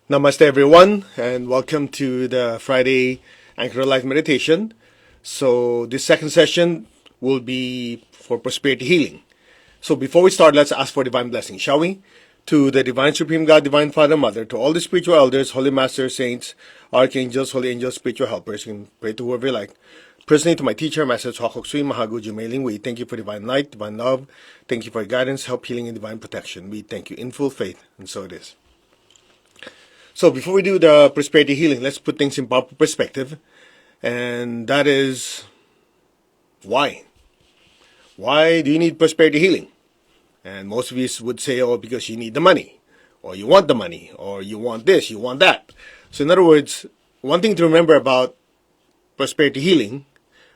Namaste, everyone, and welcome to the Friday Anchor Life Meditation. So, this second session will be for prosperity healing. So, before we start, let's ask for divine blessing, shall we? To the Divine Supreme God, Divine Father, Mother, to all the spiritual elders, holy masters, saints, archangels, holy angels, spiritual helpers, you can pray to whoever you like. Personally, to my teacher, Master Chokok Sui Mahaguju Mailing, we thank you for divine light, divine love. Thank you for your guidance, help, healing, and divine protection. We thank you in full faith, and so it is. So before we do the prosperity healing, let's put things in proper perspective. And that is, why? Why do you need prosperity healing? And most of you would say, oh, because you need the money, or you want the money, or you want this, you want that. So in other words, one thing to remember about prosperity healing,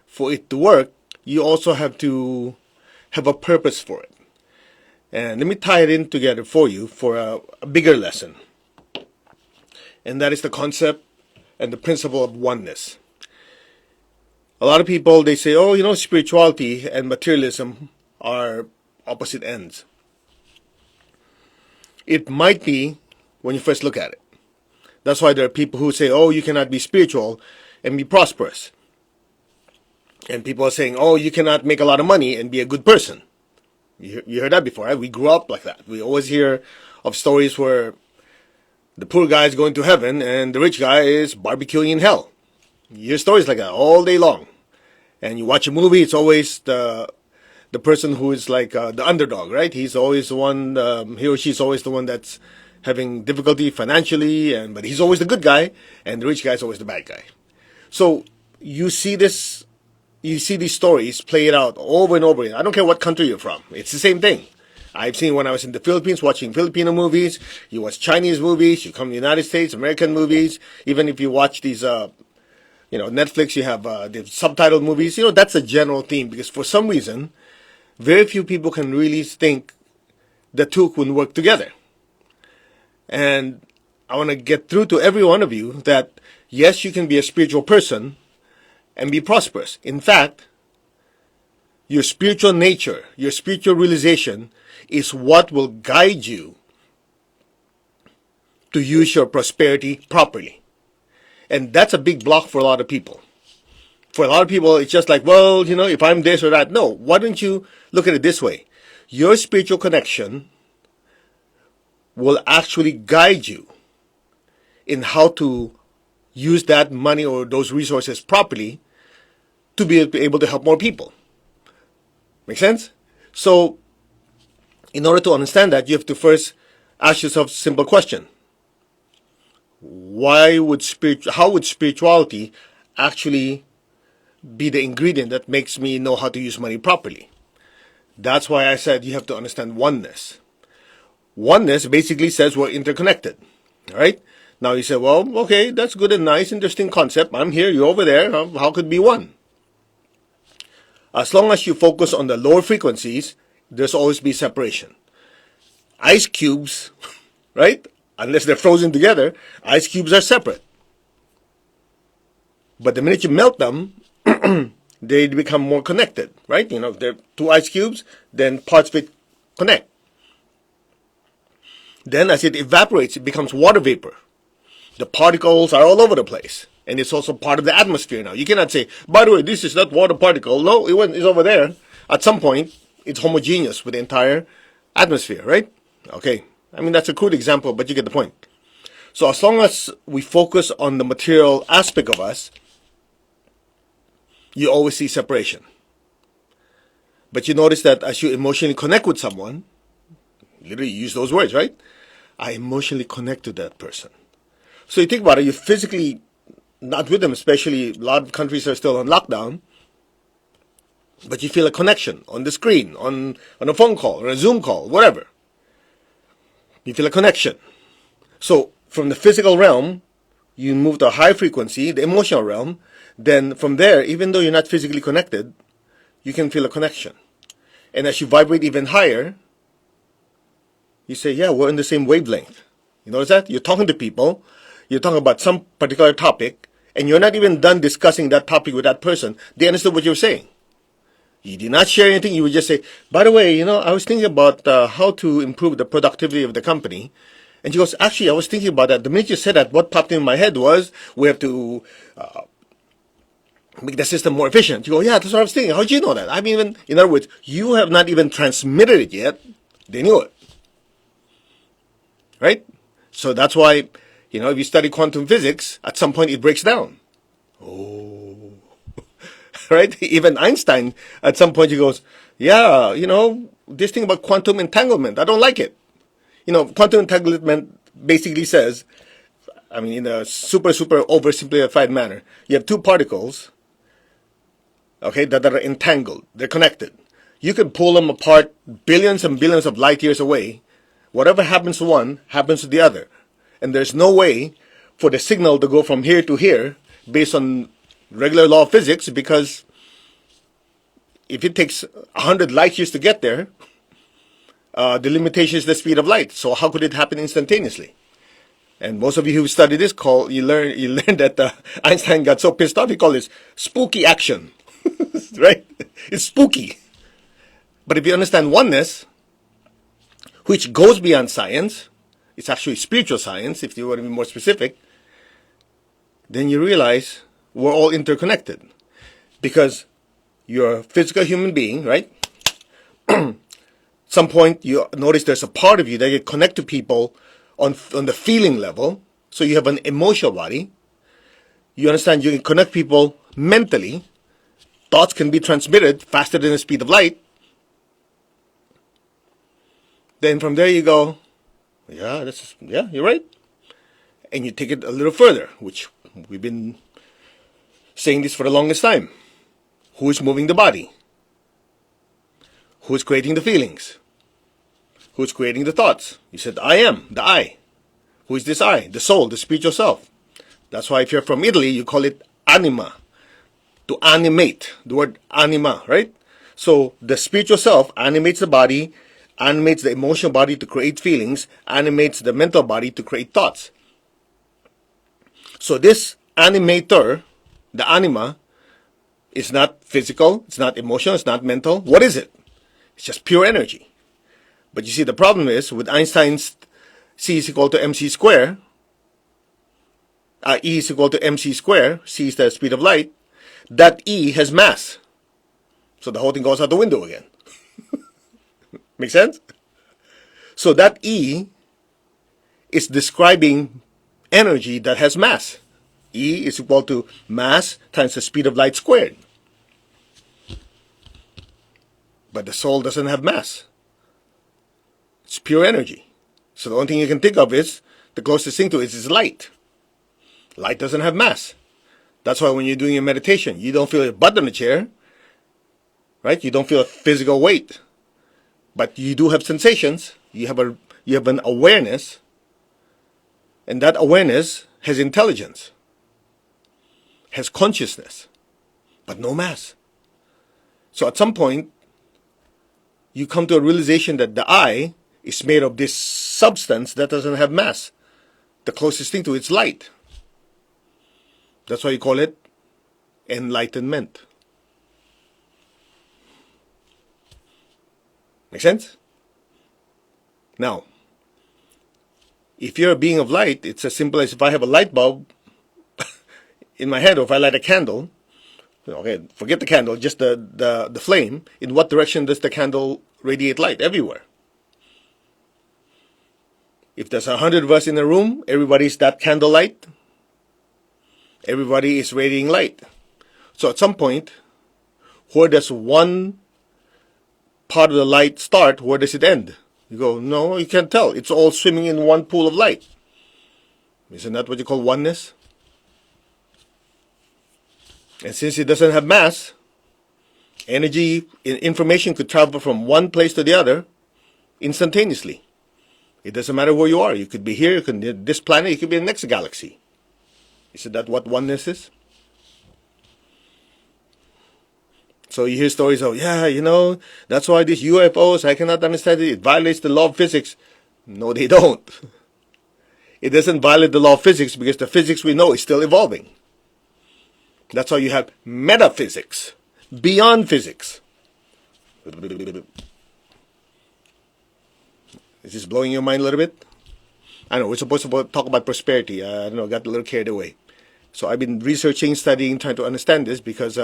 for it to work, you also have to have a purpose for it. And let me tie it in together for you for a bigger lesson. And that is the concept and the principle of oneness. A lot of people, they say, oh, spirituality and materialism are opposite ends. It might be when you first look at it. That's why there are people who say, oh, you cannot be spiritual and be prosperous. And people are saying, oh, you cannot make a lot of money and be a good person. You heard that before, right? We grew up like that. We always hear of stories where the poor guy is going to heaven and the rich guy is barbecuing in hell. You hear stories like that all day long. And you watch a movie, it's always the person who is like the underdog, right? He's always the one, he or she's always the one that's having difficulty financially, but he's always the good guy, and the rich guy is always the bad guy. So you see these stories play it out over and over again. I don't care what country you're from. It's the same thing. I've seen when I was in the Philippines watching Filipino movies, you watch Chinese movies, you come to the United States, American movies, even if you watch these, Netflix, you have the subtitled movies, that's a general theme because for some reason, very few people can really think the two can work together. And I want to get through to every one of you that, yes, you can be a spiritual person and be prosperous. In fact, your spiritual nature, your spiritual realization is what will guide you to use your prosperity properly. And that's a big block for a lot of people. For a lot of people, it's just like, well, if I'm this or that. No, why don't you look at it this way? Your spiritual connection will actually guide you in how to use that money or those resources properly to be able to help more people. Make sense? So, in order to understand that, you have to first ask yourself a simple question. How would spirituality actually be the ingredient that makes me know how to use money properly? That's why I said you have to understand oneness. Oneness basically says we're interconnected. All right? Now you say, well, okay, that's good and nice, interesting concept. I'm here, you're over there. How could it be one? As long as you focus on the lower frequencies, there's always be separation. Ice cubes, right? Unless they're frozen together, ice cubes are separate. But the minute you melt them, they become more connected, right? They're two ice cubes, then parts of it connect. Then as it evaporates, it becomes water vapor. The particles are all over the place. And it's also part of the atmosphere now. You cannot say, by the way, this is not water particle. No, it's over there. At some point, it's homogeneous with the entire atmosphere, right? Okay. That's a crude example, but you get the point. So as long as we focus on the material aspect of us, you always see separation. But you notice that as you emotionally connect with someone, literally you use those words, right? I emotionally connect to that person. So you think about it, you're physically not with them, especially a lot of countries are still on lockdown, but you feel a connection on the screen, on a phone call, or a Zoom call, whatever. You feel a connection. So from the physical realm, you move to a high frequency, the emotional realm. Then from there, even though you're not physically connected, you can feel a connection. And as you vibrate even higher, you say, yeah, we're in the same wavelength. You notice that? You're talking to people, you're talking about some particular topic, and you're not even done discussing that topic with that person. They understood what you're saying. You did not share anything. You would just say, by the way, I was thinking about how to improve the productivity of the company. And she goes, actually, I was thinking about that. The minute you said that, what popped in my head was, we have to make the system more efficient. You go, yeah, that's what I was thinking. How did you know that? I mean, in other words, you have not even transmitted it yet. They knew it. Right? So that's why, if you study quantum physics, at some point it breaks down. Oh. Right? Even Einstein, at some point he goes, yeah, this thing about quantum entanglement, I don't like it. Quantum entanglement basically says, in a super oversimplified manner, you have two particles, okay, that are entangled. They're connected. You can pull them apart billions and billions of light years away. Whatever happens to one happens to the other. And there's no way for the signal to go from here to here based on regular law of physics, because if it takes 100 light years to get there, the limitation is the speed of light. So how could it happen instantaneously? And most of you who study this you learn that Einstein got so pissed off, he called it spooky action. Right? It's spooky. But if you understand oneness, which goes beyond science, it's actually spiritual science, if you want to be more specific, then you realize we're all interconnected. Because you're a physical human being, right? Some point you notice there's a part of you that you connect to people on the feeling level. So you have an emotional body. You understand you can connect people mentally. Thoughts can be transmitted faster than the speed of light. Then from there you go, yeah, you're right. And you take it a little further, which we've been saying this for the longest time. Who is moving the body? Who is creating the feelings? Who is creating the thoughts? You said, I am, the I. Who is this I? The soul, the spiritual self. That's why if you're from Italy, you call it anima. To animate, the word anima, right? So the spiritual self animates the body, animates the emotional body to create feelings, animates the mental body to create thoughts. So this animator, the anima, is not physical, it's not emotional, it's not mental. What is it? It's just pure energy. But you see, the problem is, with Einstein's C is equal to mc square, E is equal to mc square, C is the speed of light, that E has mass. So the whole thing goes out the window again. Make sense? So that E is describing energy that has mass. E is equal to mass times the speed of light squared. But the soul doesn't have mass. It's pure energy. So the only thing you can think of is, the closest thing to it is light. Light doesn't have mass. That's why when you're doing your meditation, you don't feel your butt on the chair, right? You don't feel a physical weight. But you do have sensations. You have an awareness. And that awareness has intelligence, has consciousness, but no mass. So at some point, you come to a realization that the I is made of this substance that doesn't have mass. The closest thing to it is light. That's why you call it enlightenment. Make sense? Now, if you're a being of light, it's as simple as if I have a light bulb in my head, or if I light a candle, okay, forget the candle, just the flame, in what direction does the candle radiate light? Everywhere. If there's 100 of us in a room, everybody's that candle light. Everybody is radiating light. So at some point, where does one part of the light start? Where does it end? You go, no, you can't tell. It's all swimming in one pool of light. Isn't that what you call oneness? And since it doesn't have mass, energy, information could travel from one place to the other instantaneously. It doesn't matter where you are. You could be here, you could be on this planet, you could be in the next galaxy. Isn't that what oneness is? So you hear stories of, yeah, that's why these UFOs, I cannot understand it. It violates the law of physics. No, they don't. It doesn't violate the law of physics because the physics we know is still evolving. That's why you have metaphysics, beyond physics. Is this blowing your mind a little bit? I know we're supposed to talk about prosperity. I don't know, got a little carried away. So I've been researching, studying, trying to understand this because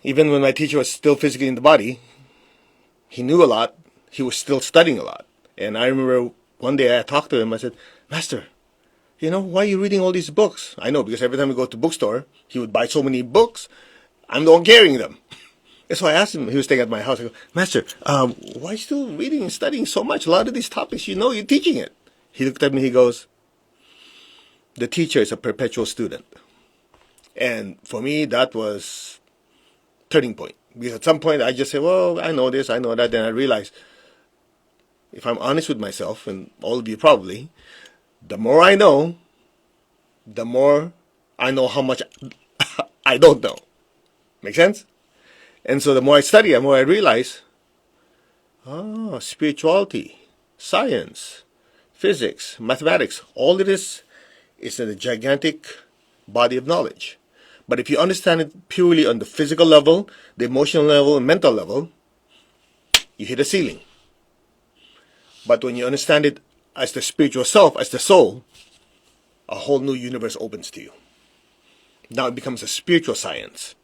even when my teacher was still physically in the body, he knew a lot. He was still studying a lot. And I remember one day I talked to him. I said, Master, why are you reading all these books? I know, because every time we go to bookstore, he would buy so many books. I'm the one carrying them. And so I asked him, he was staying at my house. I go, Master, why are you still reading and studying so much? A lot of these topics, you're teaching it. He looked at me, he goes, the teacher is a perpetual student. And for me, that was turning point. Because at some point, I just say, well, I know this, I know that. Then I realized, if I'm honest with myself, and all of you probably, the more I know, the more I know how much I don't know. Make sense? And so the more I study, the more I realize, spirituality, science, physics, mathematics, all it is a gigantic body of knowledge. But if you understand it purely on the physical level, the emotional level, and mental level, you hit a ceiling. But when you understand it as the spiritual self, as the soul, a whole new universe opens to you. Now it becomes a spiritual science.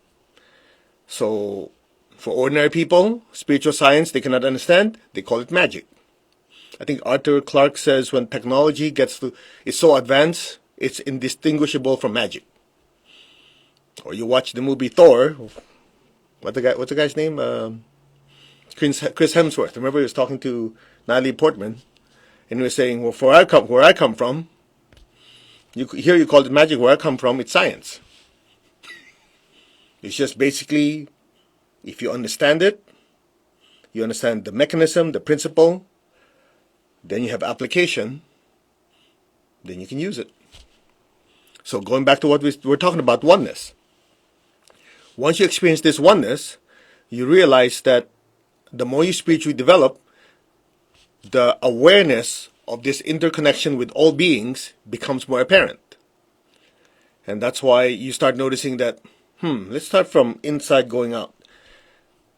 So, for ordinary people, spiritual science they cannot understand, they call it magic. I think Arthur Clarke says when technology is so advanced, it's indistinguishable from magic. Or you watch the movie Thor, what's the guy's name? Chris Hemsworth. Remember he was talking to Natalie Portman, and he was saying, well, where I come from, here you call it magic, where I come from, it's science. It's just basically, if you understand it, you understand the mechanism, the principle, then you have application, then you can use it. So going back to what we're talking about, oneness. Once you experience this oneness, you realize that the more you spiritually develop, the awareness of this interconnection with all beings becomes more apparent. And that's why you start noticing that, let's start from inside going out.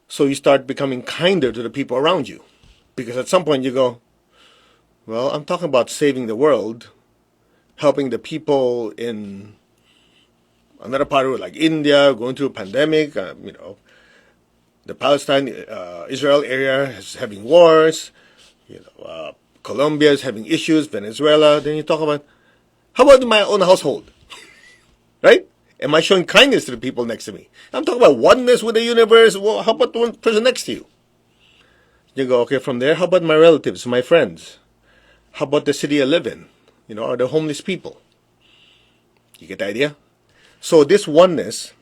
So you start becoming kinder to the people around you. Because at some point you go, well, I'm talking about saving the world, helping the people in another part of it, like India, going through a pandemic, the Palestine-Israel area is having wars, Colombia is having issues, Venezuela. Then you talk about, how about in my own household? Right? Am I showing kindness to the people next to me? I'm talking about oneness with the universe. Well, how about the one person next to you? You go, okay, from there, how about my relatives, my friends? How about the city I live in? Are the homeless people? You get the idea? So this oneness,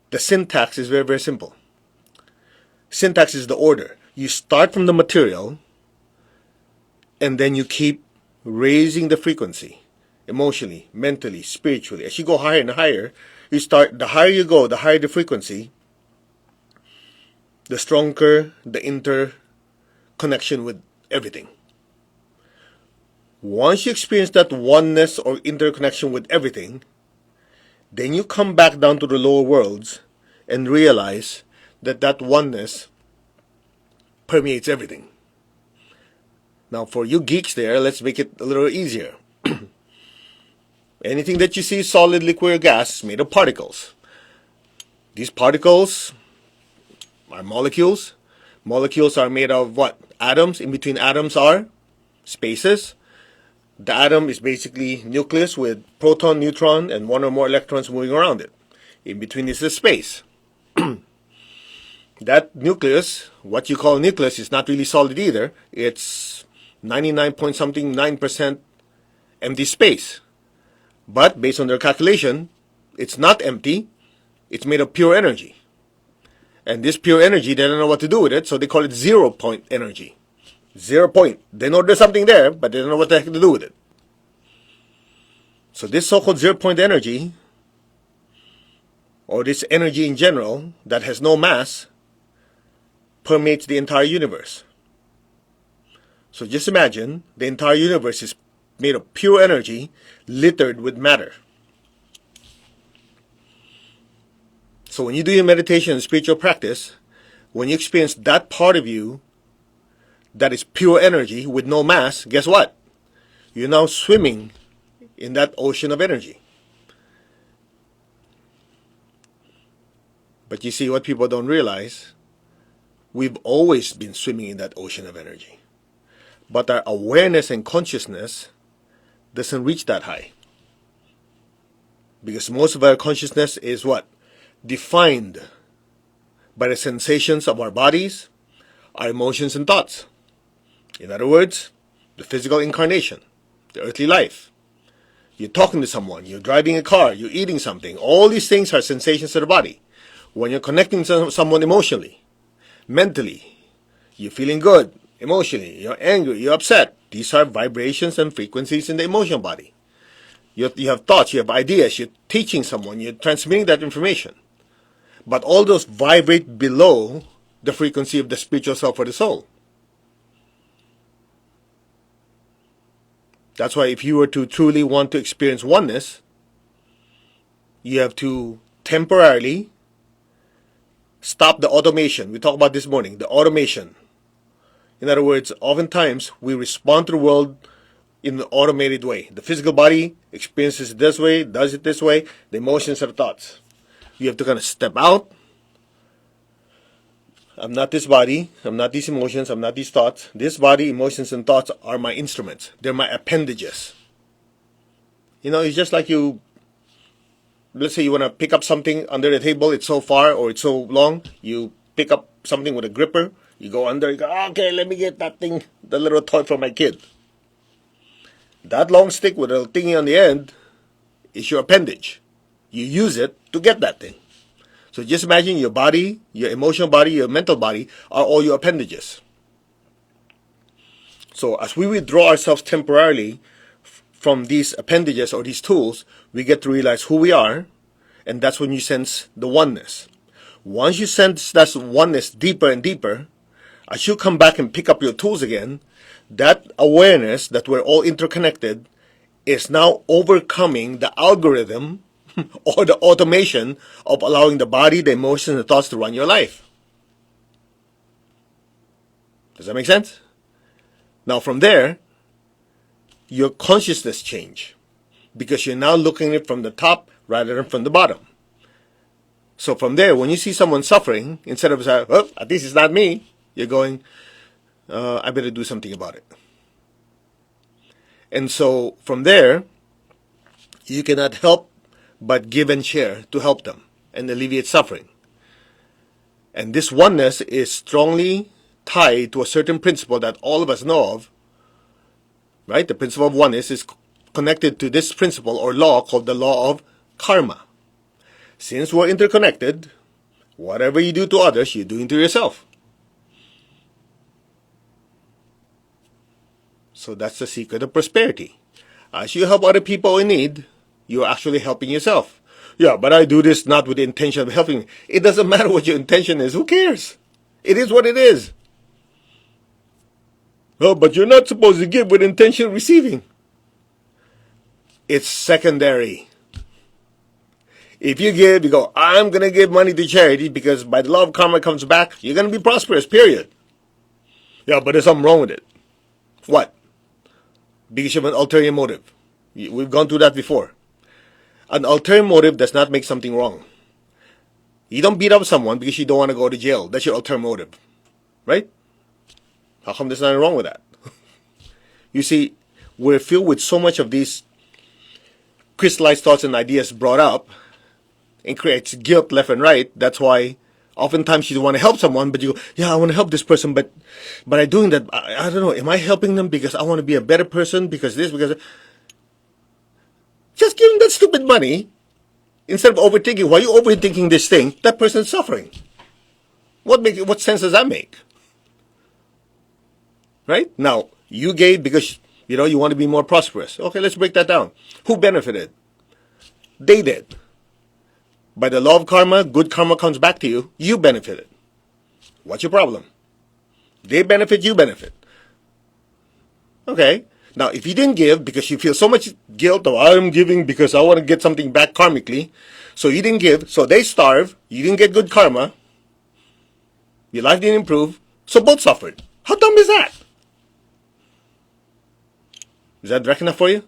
the syntax is very, very simple. Syntax is the order. You start from the material, and then you keep raising the frequency, emotionally, mentally, spiritually. As you go higher and higher, the higher you go, the higher the frequency, the stronger the interconnection with everything. Once you experience that oneness or interconnection with everything, then you come back down to the lower worlds and realize that oneness permeates everything. Now, for you geeks there, let's make it a little easier. Anything that you see, solid, liquid, or gas, is made of particles. These particles are molecules. Molecules are made of what? Atoms. In between atoms are spaces. The atom is basically nucleus with proton, neutron, and one or more electrons moving around it. In between is the space. That nucleus, what you call nucleus, is not really solid either. It's 99.9% empty space. But based on their calculation, it's not empty. It's made of pure energy. And this pure energy, they don't know what to do with it, so they call it 0 point energy. 0 point. They know there's something there, but they don't know what the heck to do with it. So this so-called 0 point energy, or this energy in general, that has no mass, permeates the entire universe. So just imagine the entire universe is made of pure energy, littered with matter. So when you do your meditation and spiritual practice, when you experience that part of you that is pure energy with no mass, guess what? You're now swimming in that ocean of energy. But you see, what people don't realize, we've always been swimming in that ocean of energy. But our awareness and consciousness doesn't reach that high. Because most of our consciousness is what? Defined by the sensations of our bodies, our emotions and thoughts. In other words, the physical incarnation, the earthly life. You're talking to someone, you're driving a car, you're eating something. All these things are sensations to the body. When you're connecting to someone emotionally, mentally, you're feeling good, emotionally, you're angry, you're upset. These are vibrations and frequencies in the emotional body. You have thoughts, you have ideas, you're teaching someone, you're transmitting that information. But all those vibrate below the frequency of the spiritual self or the soul. That's why if you were to truly want to experience oneness, you have to temporarily stop the automation. We talked about this morning, the automation. In other words, oftentimes we respond to the world in an automated way. The physical body experiences it this way, does it this way, the emotions and the thoughts. You have to kind of step out. I'm not this body, I'm not these emotions, I'm not these thoughts. This body, emotions, and thoughts are my instruments. They're my appendages. You know, it's just like you, let's say you want to pick up something under the table, it's so far or it's so long, you pick up something with a gripper, you go under, you go, okay, let me get that thing, the little toy for my kid. That long stick with a little thingy on the end is your appendage. You use it to get that thing. So just imagine your body, your emotional body, your mental body are all your appendages. So as we withdraw ourselves temporarily from these appendages or these tools, we get to realize who we are, and that's when you sense the oneness. Once you sense that oneness deeper and deeper, as you come back and pick up your tools again, that awareness that we're all interconnected is now overcoming the algorithm or the automation of allowing the body, the emotions, and the thoughts to run your life. Does that make sense? Now from there, your consciousness change because you're now looking at it from the top rather than from the bottom. So from there, when you see someone suffering, instead of saying, oh, at least it's not me, you're going, I better do something about it. And so from there, you cannot help but give and share to help them and alleviate suffering. And this oneness is strongly tied to a certain principle that all of us know of, right? The principle of oneness is connected to this principle or law called the law of karma. Since we're interconnected, whatever you do to others, you're doing to yourself. So that's the secret of prosperity. As you help other people in need, you're actually helping yourself. Yeah, but I do this not with the intention of helping. It doesn't matter what your intention is. Who cares? It is what it is. Oh, but you're not supposed to give with intention of receiving. It's secondary. If you give, you go, I'm going to give money to charity because by the law of karma comes back, you're going to be prosperous, period. Yeah, but there's something wrong with it. What? Because you have an ulterior motive. We've gone through that before. An ulterior motive does not make something wrong. You don't beat up someone because you don't want to go to jail. That's your ulterior motive. Right? How come there's nothing wrong with that? You see, we're filled with so much of these crystallized thoughts and ideas brought up and creates guilt left and right. That's why oftentimes you want to help someone, but you go, yeah, I want to help this person, but by doing that, I don't know, am I helping them because I want to be a better person, because this, because just give them that stupid money instead of overthinking. Why are you overthinking this thing? That person's suffering. What sense does that make? Right? Now, you gave because, you want to be more prosperous. Okay, let's break that down. Who benefited? They did. By the law of karma, good karma comes back to you. You benefited. What's your problem? They benefit, you benefit. Okay. Now, if you didn't give because you feel so much guilt, or I'm giving because I want to get something back karmically, so you didn't give, so they starve, you didn't get good karma, your life didn't improve, so both suffered. How dumb is that? Is that direct enough for you?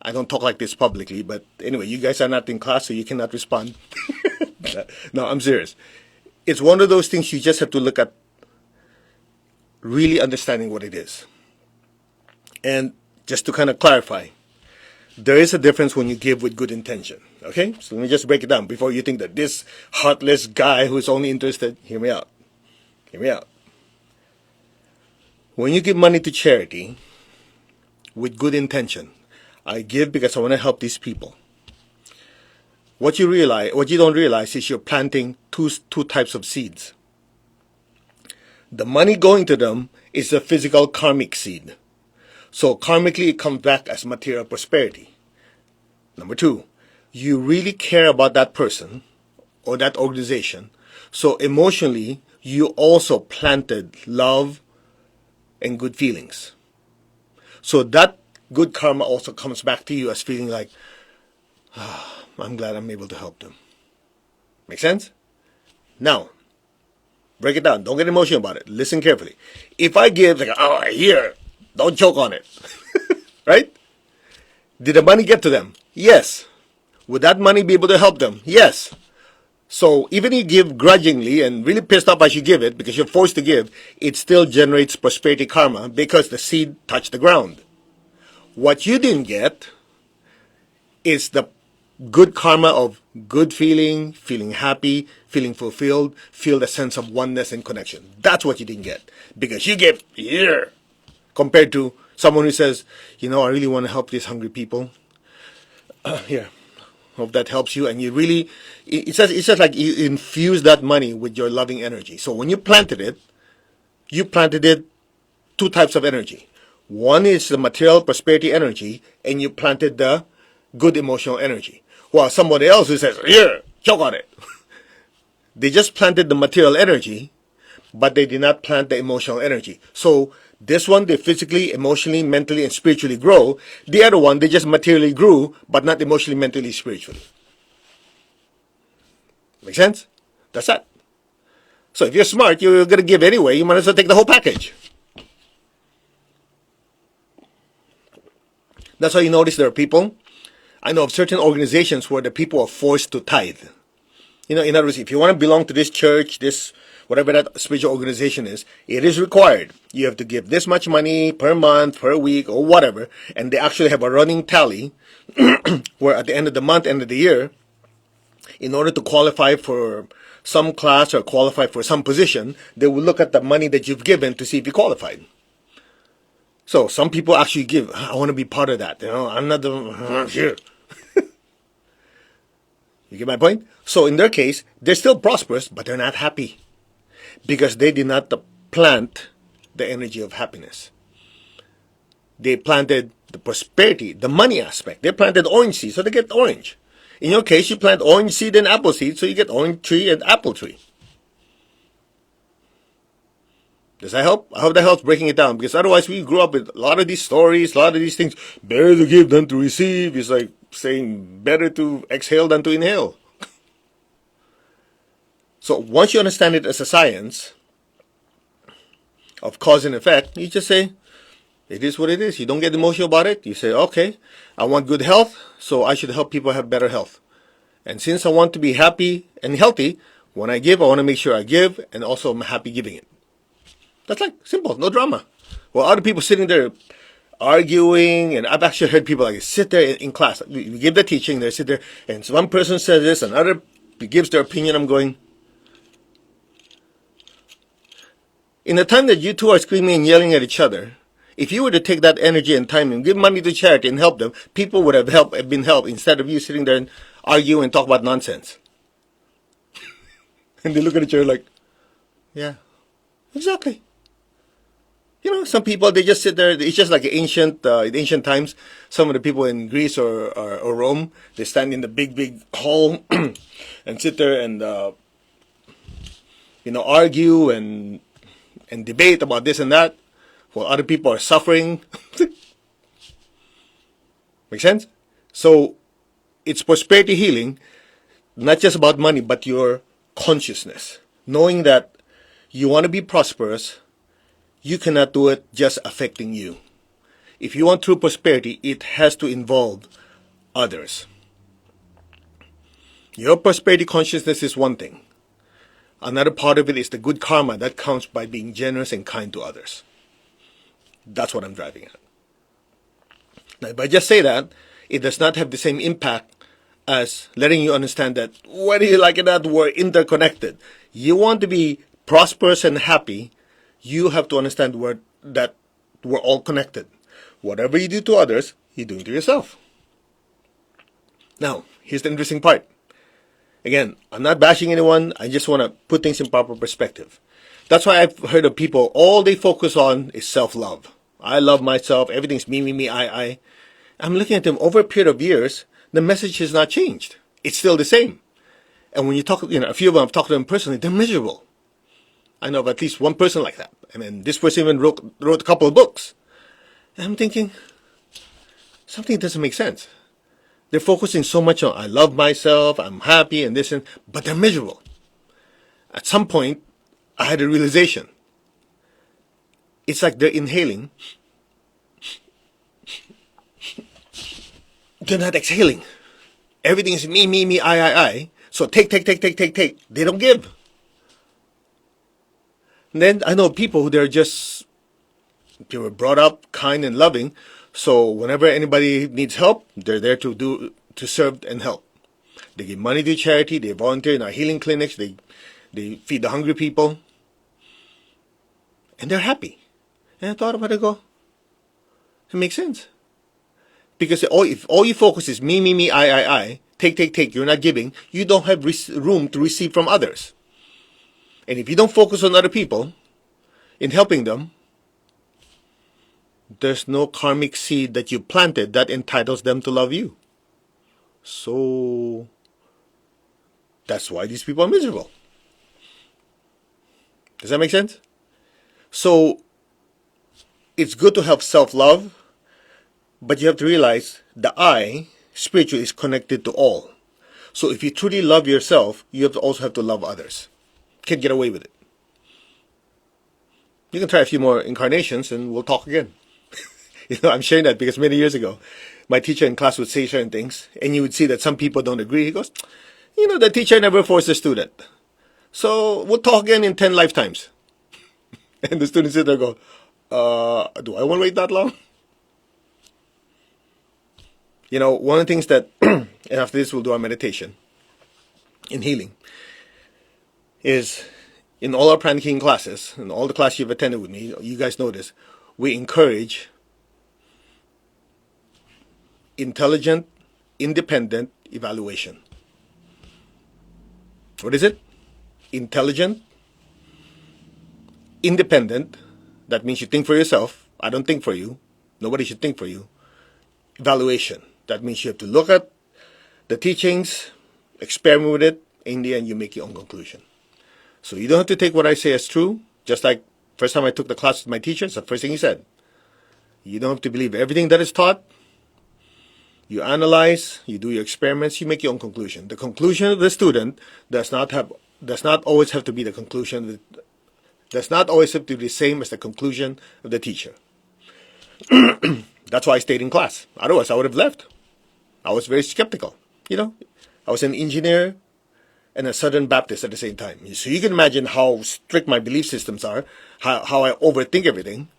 I don't talk like this publicly, but anyway, you guys are not in class, so you cannot respond. No, I'm serious. It's one of those things you just have to look at, really understanding what it is. And just to kind of clarify, there is a difference when you give with good intention. Okay? So let me just break it down before you think that this heartless guy who's only interested, hear me out. Hear me out. When you give money to charity with good intention, I give because I want to help these people. What you don't realize is you're planting two types of seeds. The money going to them is a physical karmic seed. So karmically it comes back as material prosperity. Number two, you really care about that person or that organization. So emotionally, you also planted love and good feelings. So that good karma also comes back to you as feeling like, I'm glad I'm able to help them. Make sense? Now, break it down. Don't get emotional about it. Listen carefully. If I give, like, oh, here, don't choke on it. Right? Did the money get to them? Yes. Would that money be able to help them? Yes. So even if you give grudgingly and really pissed off as you give it, because you're forced to give, it still generates prosperity karma because the seed touched the ground. What you didn't get is the good karma of good feeling, feeling happy, feeling fulfilled, feel the sense of oneness and connection. That's what you didn't get because you gave here compared to someone who says, I really want to help these hungry people. Here, hope that helps you. And you really, it's just like you infuse that money with your loving energy. So when you planted it two types of energy. One is the material prosperity energy, and you planted the good emotional energy. While somebody else who says, here, choke on it. They just planted the material energy, but they did not plant the emotional energy. So this one, they physically, emotionally, mentally, and spiritually grow. The other one, they just materially grew, but not emotionally, mentally, spiritually. Make sense? That's that. So if you're smart, you're going to give anyway. You might as well take the whole package. That's why you notice there are people. I know of certain organizations where the people are forced to tithe. In other words, if you want to belong to this church, this whatever that spiritual organization is, it is required. You have to give this much money per month, per week, or whatever, and they actually have a running tally where at the end of the month, end of the year, in order to qualify for some class or qualify for some position, they will look at the money that you've given to see if you qualified. So some people actually give, I want to be part of that. I'm not the here. You get my point? So in their case, they're still prosperous, but they're not happy because they did not plant the energy of happiness. They planted the prosperity, the money aspect. They planted orange seed, so they get orange. In your case, you plant orange seed and apple seed, so you get orange tree and apple tree. Does that help? I hope that helps breaking it down, because otherwise we grew up with a lot of these stories, a lot of these things. Better to give than to receive. It's like saying better to exhale than to inhale. So once you understand it as a science of cause and effect, you just say, it is what it is. You don't get emotional about it. You say, okay, I want good health, so I should help people have better health. And since I want to be happy and healthy, when I give, I want to make sure I give, and also I'm happy giving it. That's like simple, no drama. Well, other people sitting there arguing, and I've actually heard people like sit there in class. We give the teaching, they sit there, and so one person says this, another gives their opinion. I'm going, in the time that you two are screaming and yelling at each other, if you were to take that energy and time and give money to charity and help them, people would have been helped instead of you sitting there and argue and talk about nonsense. And they look at each other like, yeah, exactly. Some people, they just sit there. It's just like in ancient times. Some of the people in Greece or Rome, they stand in the big hall and sit there and argue and debate about this and that, while other people are suffering. Make sense? So it's prosperity healing, not just about money, but your consciousness, knowing that you want to be prosperous. You cannot do it just affecting you. if you want true prosperity, it has to involve others. Your prosperity consciousness is one thing. Another part of it is the good karma that comes by being generous and kind to others. That's what I'm driving at. Now, if I just say that, it does not have the same impact as letting you understand that whether you like it or not, we're interconnected. You want to be prosperous and happy, you have to understand that we're all connected. Whatever you do to others, you're doing to yourself. Now, here's the interesting part. Again, I'm not bashing anyone. I just want to put things in proper perspective. That's why I've heard of people, all they focus on is self-love. I love myself. Everything's me, me, me, I. I'm looking at them over a period of years. The message has not changed. It's still the same. And when you talk, a few of them, I've talked to them personally, they're miserable. I know of at least one person like that. And then this person even wrote a couple of books. And I'm thinking, something doesn't make sense. They're focusing so much on, I love myself, I'm happy, and this, but they're miserable. At some point, I had a realization. It's like they're inhaling. They're not exhaling. Everything is me, me, me, I. So take. They don't give. And then I know people who they were brought up kind and loving. So whenever anybody needs help, they're there to serve and help. They give money to charity. They volunteer in our healing clinics. They feed the hungry people. And they're happy. And I thought about it, it makes sense. Because if all you focus is me, me, me, I, take, you're not giving, you don't have room to receive from others. And if you don't focus on other people, in helping them, there's no karmic seed that you planted that entitles them to love you. So, that's why these people are miserable. Does that make sense? So, it's good to have self-love, but you have to realize the I, spiritual, is connected to all. So if you truly love yourself, you also have to love others. Can't get away with it. You can try a few more incarnations and we'll talk again. I'm sharing that because many years ago, my teacher in class would say certain things, and you would see that some people don't agree. He goes, the teacher never forced a student. So we'll talk again in 10 lifetimes. And the students sit there and go, do I want to wait that long? One of the things that, and after this we'll do our meditation in healing, is in all our pranic healing classes, and all the classes you've attended with me, you guys know this, we encourage intelligent, independent evaluation. What is it? Intelligent, independent, that means you think for yourself. I don't think for you. Nobody should think for you. Evaluation. That means you have to look at the teachings, experiment with it. In the end, you make your own conclusion. So you don't have to take what I say as true. Just like first time I took the class with my teacher, it's the first thing he said. You don't have to believe everything that is taught. You analyze, you do your experiments, you make your own conclusion. The conclusion of the student does not always have to be the conclusion. Does not always have to be the same as the conclusion of the teacher. That's why I stayed in class. Otherwise, I would have left. I was very skeptical. I was an engineer and a Southern Baptist at the same time. So you can imagine how strict my belief systems are, how I overthink everything.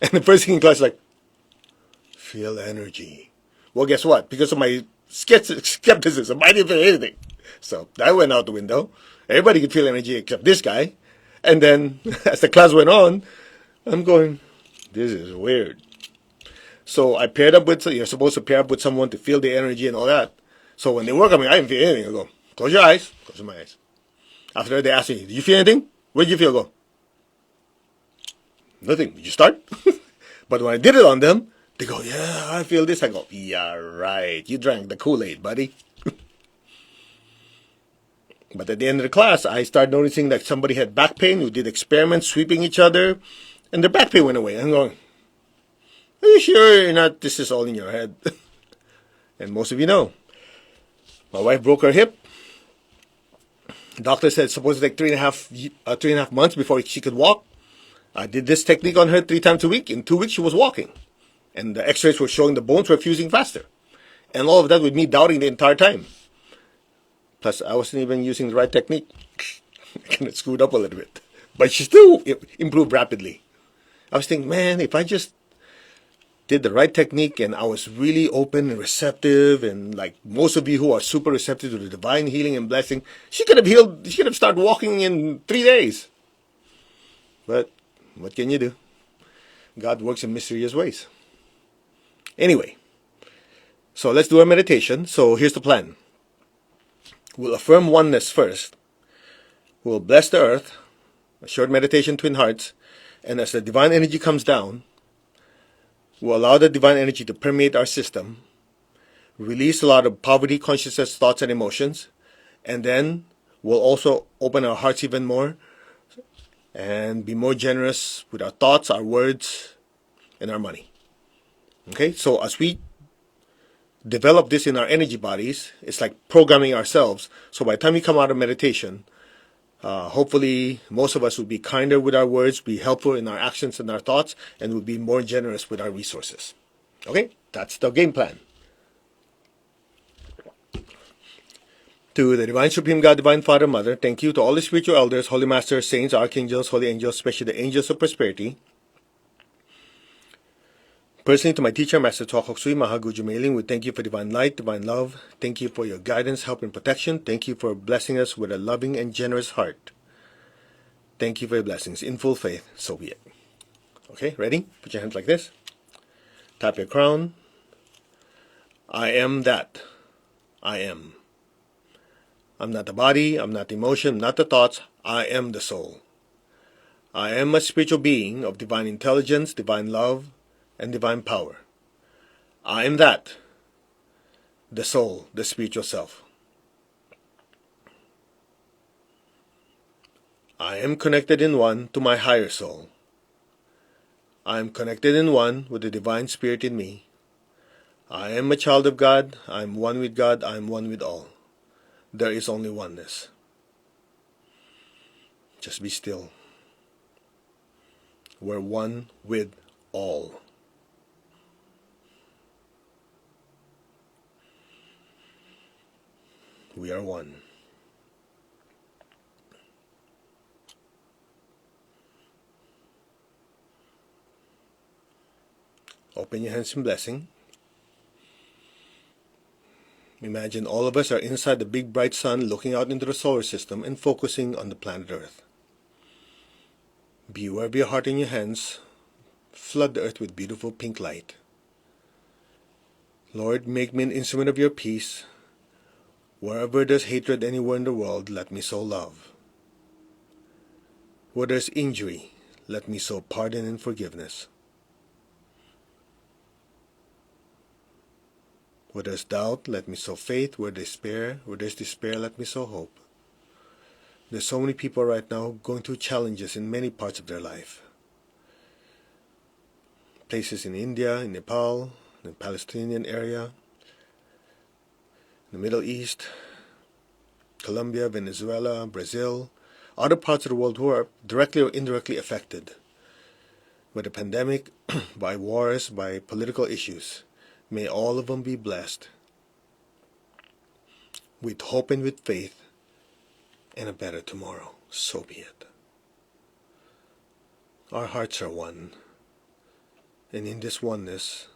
And the first thing in class is like, feel energy. Well, guess what? Because of my skepticism, I didn't feel anything. So that went out the window. Everybody could feel energy except this guy. And then as the class went on, I'm going, this is weird. So I paired up with, you're supposed to pair up with someone to feel the energy and all that. So when they work on me, I didn't feel anything. I go, close your eyes. Close my eyes. After that, they ask me, did you feel anything? What did you feel? I go, nothing. Did you start? But when I did it on them, they go, yeah, I feel this. I go, yeah, right. You drank the Kool-Aid, buddy. But at the end of the class, I started noticing that somebody had back pain. We did experiments, sweeping each other, and their back pain went away. I'm going, are you sure you're not, this is all in your head? And most of you know. My wife broke her hip. The doctor said it's supposed to take 3.5 months before she could walk. I did this technique on her 3 times a week. In 2 weeks, she was walking. And the x-rays were showing the bones were fusing faster. And all of that with me doubting the entire time. Plus, I wasn't even using the right technique. I kind of screwed up a little bit. But she still improved rapidly. I was thinking, man, if I just did the right technique and I was really open and receptive, and like most of you who are super receptive to the divine healing and blessing, she could have healed, she could have started walking in 3 days. But what can you do? God works in mysterious ways. Anyway, so let's do our meditation. So here's the plan. We'll affirm oneness first. We'll bless the earth, a short meditation, twin hearts, and as the divine energy comes down, we'll allow the divine energy to permeate our system, release a lot of poverty, consciousness, thoughts, and emotions, and then we'll also open our hearts even more and be more generous with our thoughts, our words, and our money. Okay, so as we develop this in our energy bodies, it's like programming ourselves. So by the time we come out of meditation, hopefully most of us will be kinder with our words, be helpful in our actions and our thoughts, and will be more generous with our resources. Okay, that's the game plan. To the Divine Supreme God, Divine Father, Mother, thank you to all the spiritual elders, holy masters, saints, archangels, holy angels, especially the angels of prosperity. Personally, to my teacher, Master Tuakok Sui Mahaguju Mailing, we thank you for divine light, divine love. Thank you for your guidance, help, and protection. Thank you for blessing us with a loving and generous heart. Thank you for your blessings. In full faith, so be it. Okay, ready? Put your hands like this. Tap your crown. I am that. I am. I'm not the body, I'm not the emotion, I'm not the thoughts. I am the soul. I am a spiritual being of divine intelligence, divine love, and divine power. I am that, the soul, the spiritual self. I am connected in one to my higher soul. I am connected in one with the divine spirit in me. I am a child of God. I am one with God. I am one with all. There is only oneness. Just be still. We're one with all. We are one. Open your hands in blessing. Imagine all of us are inside the big bright sun, looking out into the solar system and focusing on the planet Earth. Be aware of your heart in your hands. Flood the earth with beautiful pink light. Lord, make me an instrument of your peace. Wherever there's hatred anywhere in the world, let me sow love. Where there's injury, let me sow pardon and forgiveness. Where there's doubt, let me sow faith. Where there's despair, let me sow hope. There's so many people right now going through challenges in many parts of their life. Places in India, in Nepal, in the Palestinian area, the Middle East, Colombia, Venezuela, Brazil, other parts of the world who are directly or indirectly affected by the pandemic, by wars, by political issues. May all of them be blessed with hope and with faith and a better tomorrow. So be it. Our hearts are one, and in this oneness,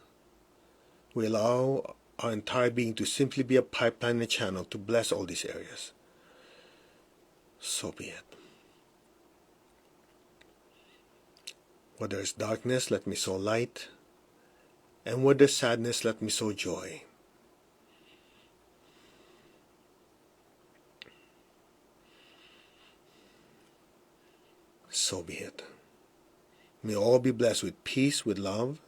we allow our entire being to simply be a pipeline and a channel to bless all these areas. So be it. Where there is darkness, let me sow light. And where there is sadness, let me sow joy. So be it. May all be blessed with peace, with love,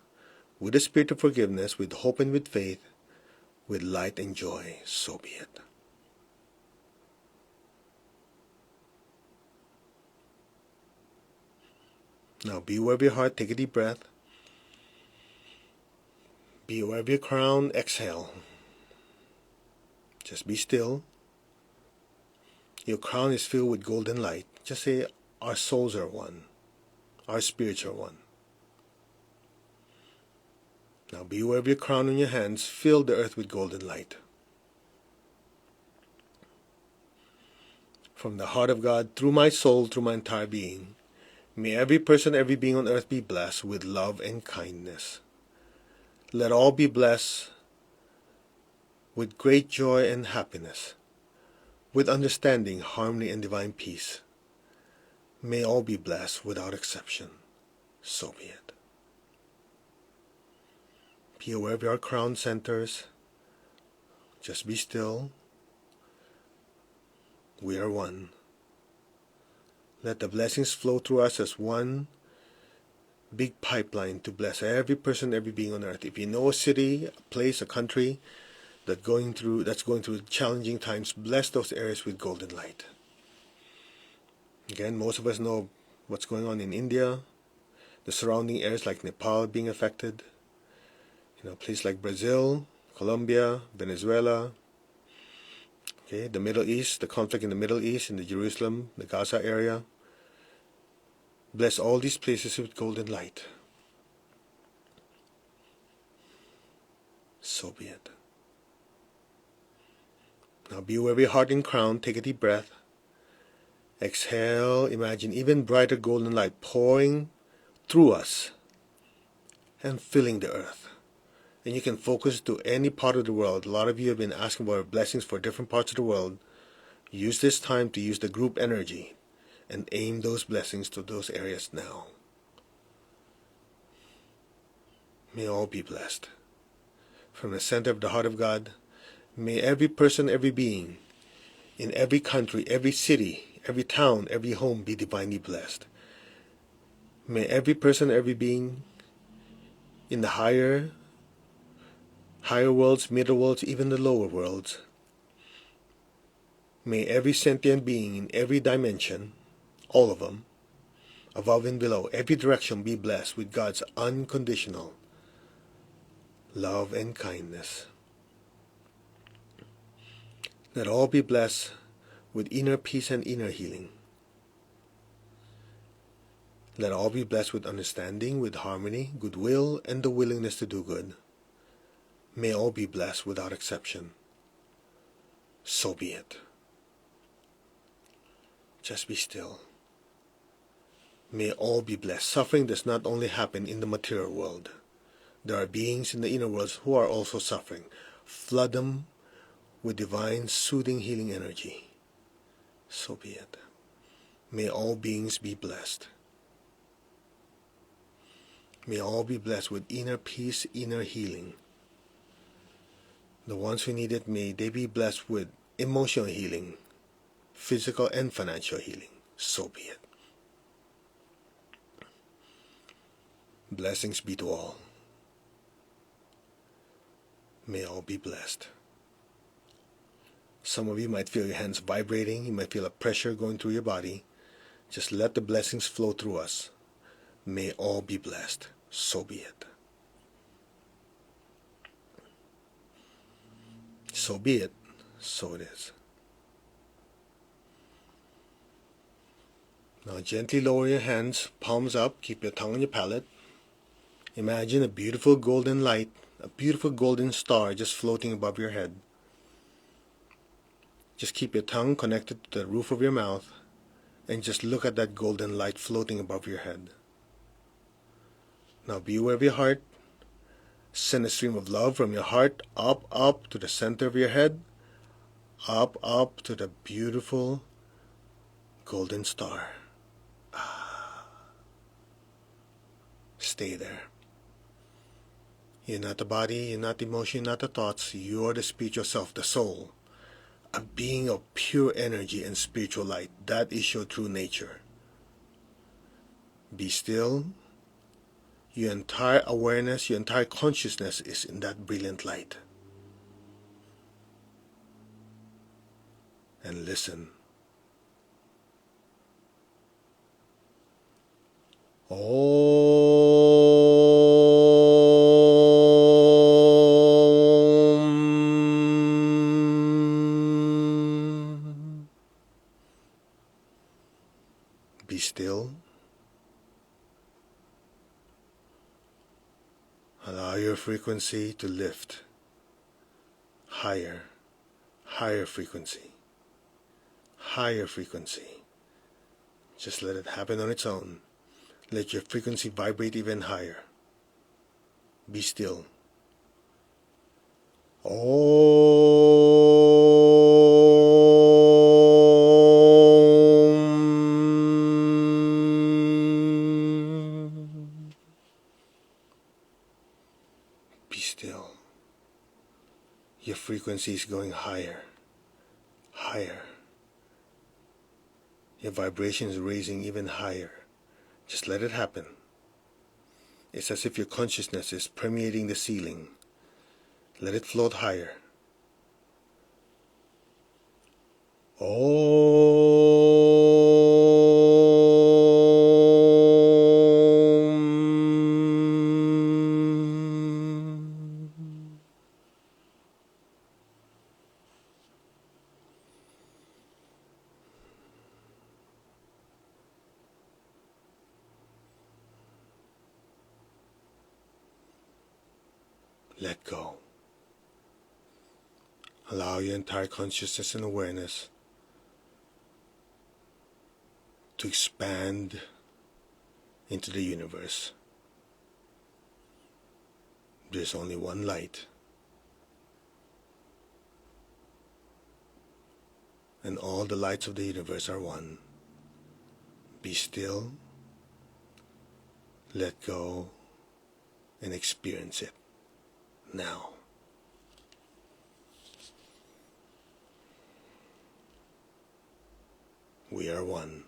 with the spirit of forgiveness, with hope and with faith, with light and joy. So be it. Now be aware of your heart. Take a deep breath. Be aware of your crown. Exhale. Just be still. Your crown is filled with golden light. Just say, our souls are one. Our spirits are one. Now be aware of your crown in your hands. Fill the earth with golden light. From the heart of God, through my soul, through my entire being, may every person, every being on earth be blessed with love and kindness. Let all be blessed with great joy and happiness, with understanding, harmony, and divine peace. May all be blessed without exception. So be it. Be aware of your crown centers. Just be still. We are one. Let the blessings flow through us as one big pipeline to bless every person, every being on earth. If you know a city, a place, a country that's going through challenging times, bless those areas with golden light. Again, most of us know what's going on in India, the surrounding areas like Nepal being affected, places like Brazil, Colombia, Venezuela, the Middle East, the conflict in the Middle East, in the Jerusalem, the Gaza area. Bless all these places with golden light. So be it. Now be aware of your heart and crown. Take a deep breath. Exhale. Imagine even brighter golden light pouring through us and filling the earth. And you can focus to any part of the world. A lot of you have been asking for blessings for different parts of the world. Use this time to use the group energy and aim those blessings to those areas now. May all be blessed. From the center of the heart of God, may every person, every being, in every country, every city, every town, every home be divinely blessed. May every person, every being, in the higher worlds, middle worlds, even the lower worlds, may every sentient being in every dimension, all of them, above and below, every direction be blessed with God's unconditional love and kindness. Let all be blessed with inner peace and inner healing. Let all be blessed with understanding, with harmony, goodwill, and the willingness to do good. May all be blessed without exception. So be it. Just be still. May all be blessed. Suffering does not only happen in the material world. There are beings in the inner worlds who are also suffering. Flood them with divine, soothing, healing energy. So be it. May all beings be blessed. May all be blessed with inner peace, inner healing. The ones who need it, may they be blessed with emotional healing, physical and financial healing. So be it. Blessings be to all. May all be blessed. Some of you might feel your hands vibrating. You might feel a pressure going through your body. Just let the blessings flow through us. May all be blessed. So be it. So be it. So it is. Now gently lower your hands, palms up, keep your tongue on your palate. Imagine a beautiful golden light, a beautiful golden star just floating above your head. Just keep your tongue connected to the roof of your mouth and just look at that golden light floating above your head. Now be aware of your heart. Send a stream of love from your heart up to the center of your head, up to the beautiful golden star. Stay there. You're not the body, you're not the emotion, you're not the thoughts. You are the spiritual self, the soul. A being of pure energy and spiritual light. That is your true nature. Be still. Your entire awareness, your entire consciousness is in that brilliant light. And listen. Be still. Allow your frequency to lift higher, higher frequency, higher frequency. Just let it happen on its own. Let your frequency vibrate even higher. Be still. Be still. Your frequency is going higher, higher. Your vibration is raising even higher. Just let it happen. It's as if your consciousness is permeating the ceiling. Let it float higher. Let go. Allow your entire consciousness and awareness to expand into the universe. There's only one light, and all the lights of the universe are one. Be still, let go, and experience it now. We are one.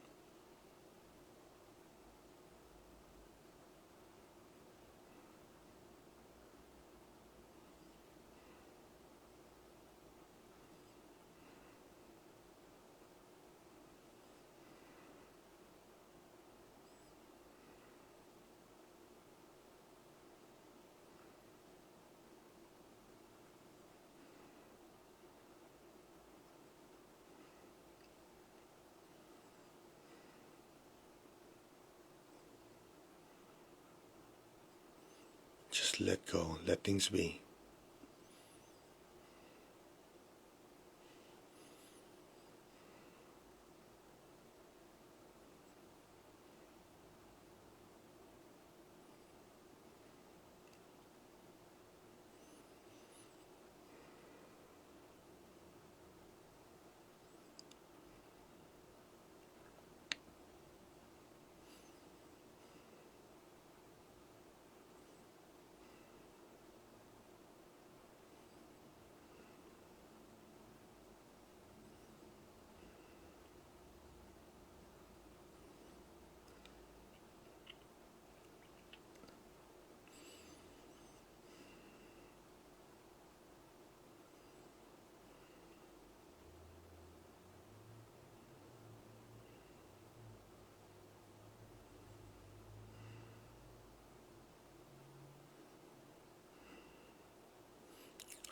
Just let go, let things be.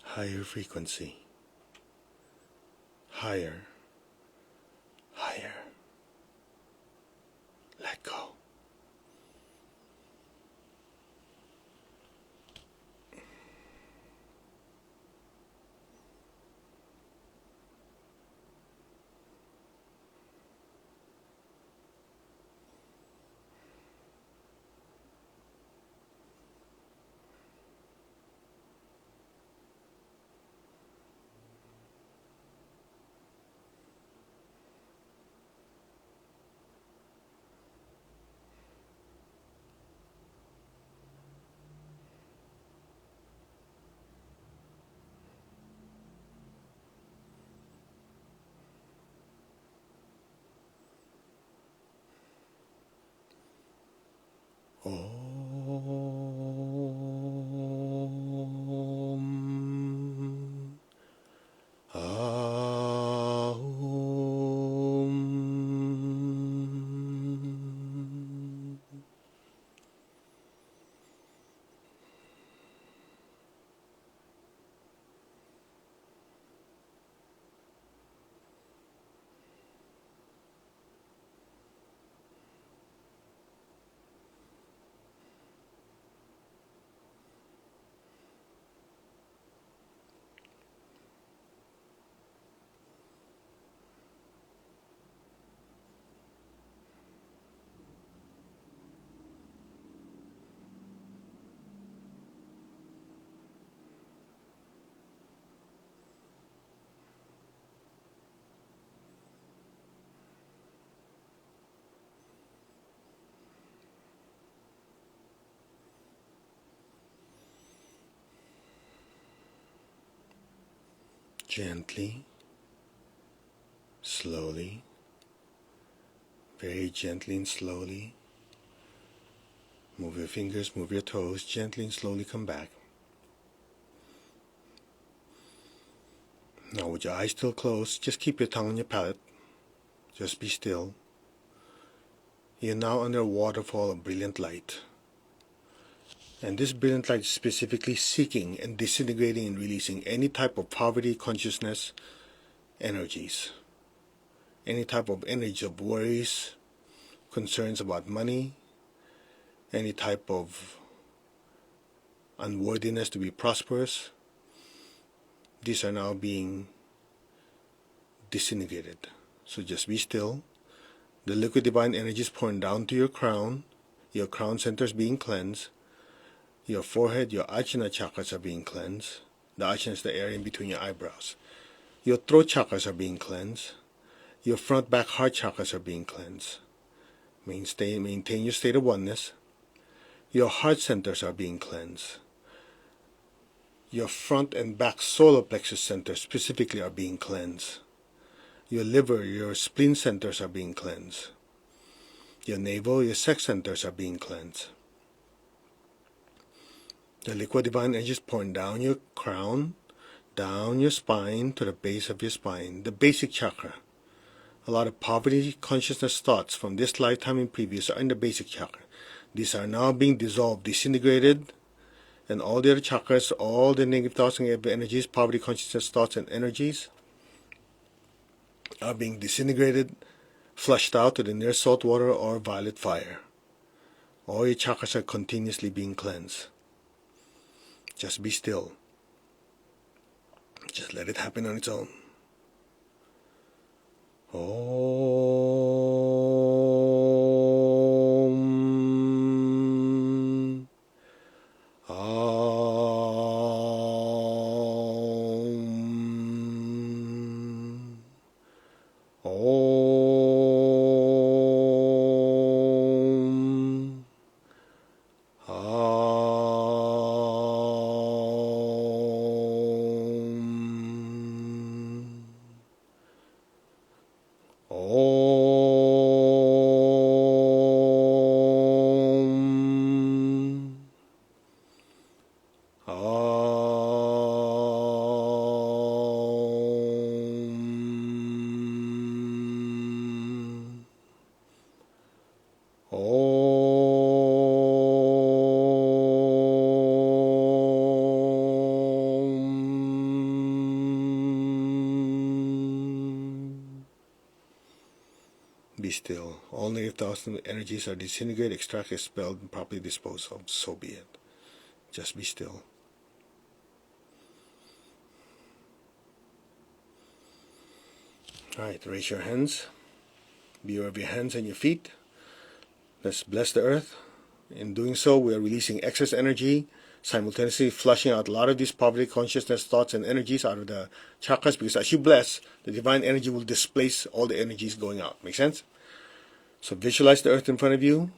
Higher frequency. Higher. Higher. Let go. Om. Aum. gently, slowly, very gently and slowly. Move your fingers, move your toes, gently and slowly come back. Now with your eyes still closed, just keep your tongue on your palate. Just be still. You're now under a waterfall of brilliant light. And this brilliant light is specifically seeking and disintegrating and releasing any type of poverty consciousness energies. Any type of energy of worries, concerns about money, any type of unworthiness to be prosperous. These are now being disintegrated. So just be still. The liquid divine energy is pouring down to your crown center is being cleansed. Your forehead, your Ajna chakras are being cleansed. The Ajna is the area in between your eyebrows. Your throat chakras are being cleansed. Your front back heart chakras are being cleansed. Maintain your state of oneness. Your heart centers are being cleansed. Your front and back solar plexus centers specifically are being cleansed. Your liver, your spleen centers are being cleansed. Your navel, your sex centers are being cleansed. The liquid divine energy is pouring down your crown, down your spine to the base of your spine, the basic chakra. A lot of poverty consciousness thoughts from this lifetime and previous are in the basic chakra. These are now being dissolved, disintegrated, and all the other chakras, all the negative thoughts and negative energies, poverty consciousness thoughts and energies are being disintegrated, flushed out to the near salt water or violet fire. All your chakras are continuously being cleansed. Just be still. Just let it happen on its own. Om. Om. Om. Be still. All negative thoughts and energies are disintegrated, extracted, expelled, and properly disposed of. So be it. Just be still. Alright, raise your hands. Be aware of your hands and your feet. Let's bless the earth. In doing so, we are releasing excess energy, simultaneously flushing out a lot of these poverty consciousness thoughts and energies out of the chakras, because as you bless, the divine energy will displace all the energies going out. Make sense? So visualize the earth in front of you.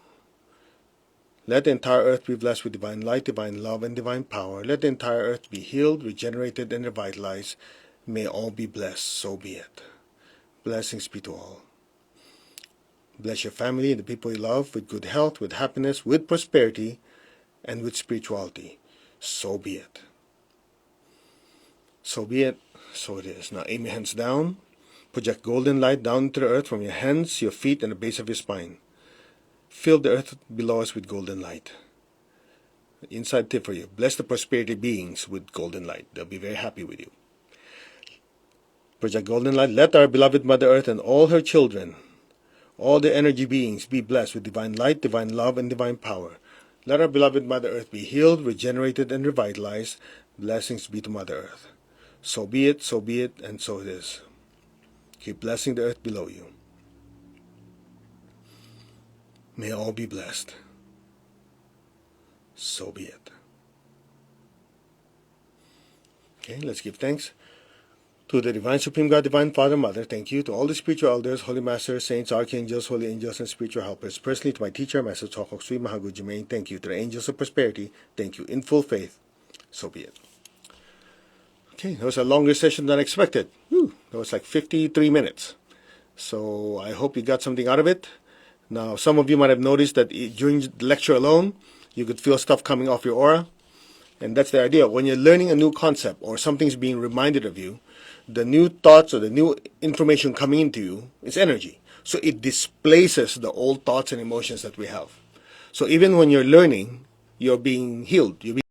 Let the entire earth be blessed with divine light, divine love, and divine power. Let the entire earth be healed, regenerated, and revitalized. May all be blessed. So be it. Blessings be to all. Bless your family and the people you love with good health, with happiness, with prosperity, and with spirituality. So be it. So be it. So it is. Now aim your hands down. Project golden light down into the earth from your hands, your feet, and the base of your spine. Fill the earth below us with golden light. Inside tip for you. Bless the prosperity beings with golden light. They'll be very happy with you. Project golden light. Let our beloved Mother Earth and all her children, all the energy beings, be blessed with divine light, divine love, and divine power. Let our beloved Mother Earth be healed, regenerated, and revitalized. Blessings be to Mother Earth. So be it, and so it is. Keep blessing the earth below you. May all be blessed. So be it. Okay, let's give thanks to the Divine Supreme God, Divine Father, Mother. Thank you to all the spiritual elders, holy masters, saints, archangels, holy angels, and spiritual helpers. Personally to my teacher, Master Chokok Sui Mahagu Jermaine. Thank you to the angels of prosperity. Thank you in full faith. So be it. Okay, that was a longer session than expected. Whew, that was like 53 minutes. So I hope you got something out of it. Now, some of you might have noticed that during the lecture alone, you could feel stuff coming off your aura. And that's the idea. When you're learning a new concept or something's being reminded of you, the new thoughts or the new information coming into you is energy. So it displaces the old thoughts and emotions that we have. So even when you're learning, you're being healed. You're being